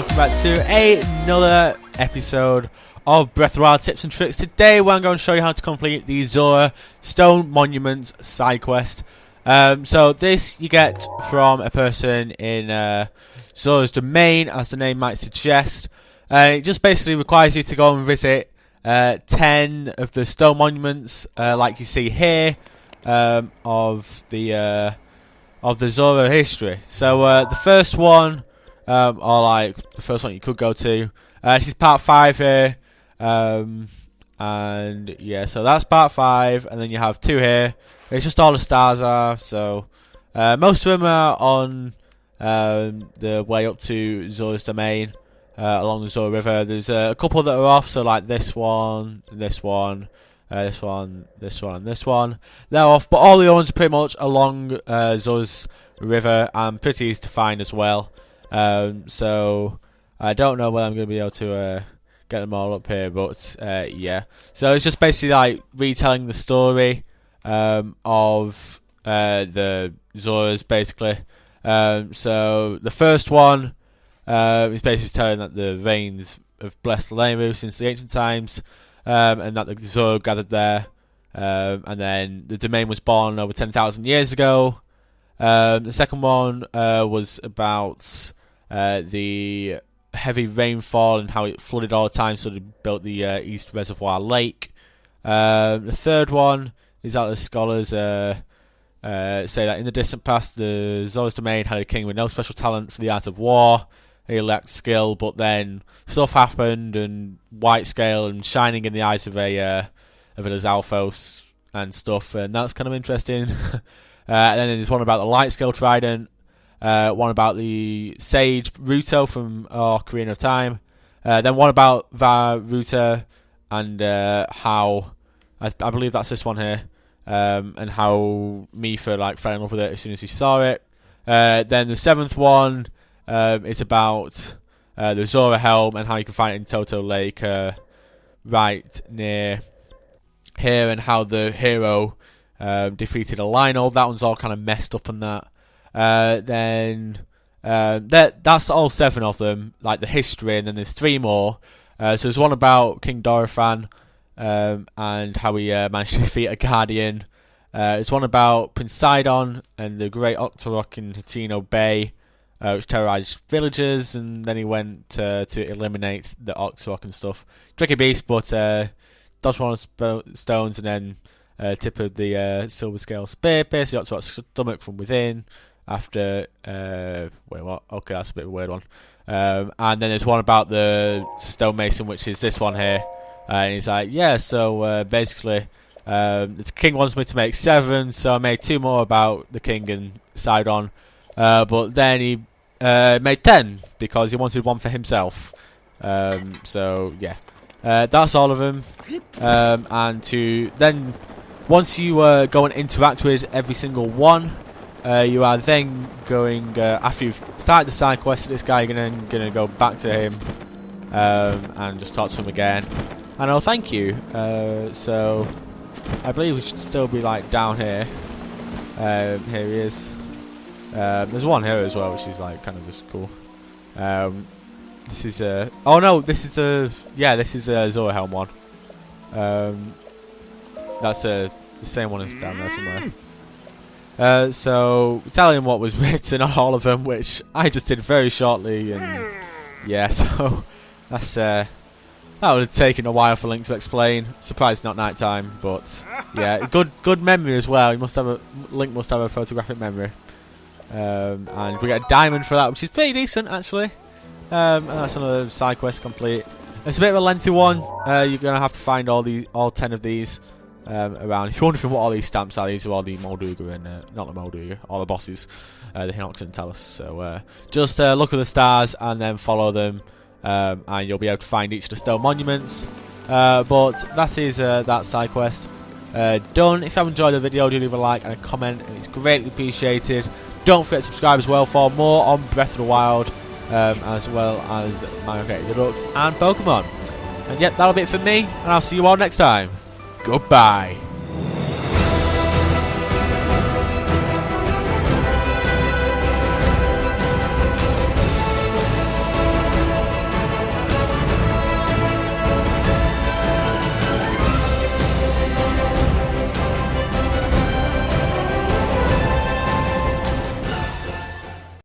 welcome back to another episode of Breath of the Wild Tips and Tricks. Today we're going to show you how to complete the Zora Stone Monuments side quest. So this you get from a person in Zora's domain, as the name might suggest. It just basically requires you to go and visit 10 of the stone monuments, like you see here, of the Zora history. So the first one, or like the first one you could go to, this is part 5 here, and yeah, so that's part 5, and then you have 2 here. It's just all the stars are, so most of them are on the way up to Zora's domain, along the Zora River. There's a couple that are off, so like this one, this one, this one, this one, and this one. They're off, but all the other ones are pretty much along Zora's River and pretty easy to find as well. So I don't know whether I'm going to be able to get them all up here, but yeah. So it's just basically like retelling the story of the Zoras, basically. So the first one is basically telling that the rains have blessed the Lanayru since the ancient times, and that the Zora gathered there, and then the domain was born over 10,000 years ago. The second one was about the heavy rainfall and how it flooded all the time, so they built the East Reservoir Lake. The third one is that the scholars say that in the distant past, the Zora's domain had a king with no special talent for the art of war. He lacked skill, but then stuff happened, and white scale and shining in the eyes of a Alphos and stuff, and that's kind of interesting. And then there's one about the light scale trident, one about the sage Ruto from Ocarina of Time, then one about Ruta and how I believe that's this one here, and how Mipha like fell in love with it as soon as he saw it. Then the 7th one is about the Zora helm and how you can find it in Toto Lake, right near here, and how the hero defeated a Lionel. That one's all kind of messed up on that. Then that's all 7 of them, like the history, and then there's 3 more. So there's one about King Dorephan, and how he managed to defeat a Guardian. There's one about Prince Sidon and the Great Octorok in Hateno Bay, which terrorized villagers, and then he went to eliminate the Octorok and stuff. Tricky beast, but dodged one of the stones, and then tip of the silver scale spear pierced the Octorok's stomach from within. After wait, what? Okay, that's a bit of a weird one. And then there's one about the stonemason, which is this one here. And he's like, yeah, so basically, the king wants me to make 7, so I made 2 more about the king and Sidon. But then he made 10 because he wanted one for himself. So yeah, that's all of them. And to then, once you go and interact with every single one, you are then going, after you've started the side quest of this guy, you're gonna go back to him and just talk to him again, and I'll thank you. So I believe we should still be like down here. Here he is. There's one here as well, which is like kind of just cool. This is oh no, this is this is a Zora Helm one. That's the same one as down there somewhere. So telling him what was written on all of them, which I just did very shortly, and yeah, so that's that would have taken a while for Link to explain. Surprised not night time, but yeah, good memory as well. Link must have a photographic memory, and we get a diamond for that, which is pretty decent actually. And that's another side quest complete. It's a bit of a lengthy one. You're gonna have to find all 10 of these around. If you're wondering what all these stamps are, these are all the Molduga and not the Molduga, all the bosses, the Hinox and Talus. So just look at the stars and then follow them, and you'll be able to find each of the stone monuments. But that is that side quest done. If you have enjoyed the video, do leave a like and a comment, and it's greatly appreciated. Don't forget to subscribe as well for more on Breath of the Wild, as well as Mario Kart Deluxe and Pokemon. And yep, that'll be it for me, and I'll see you all next time. Goodbye.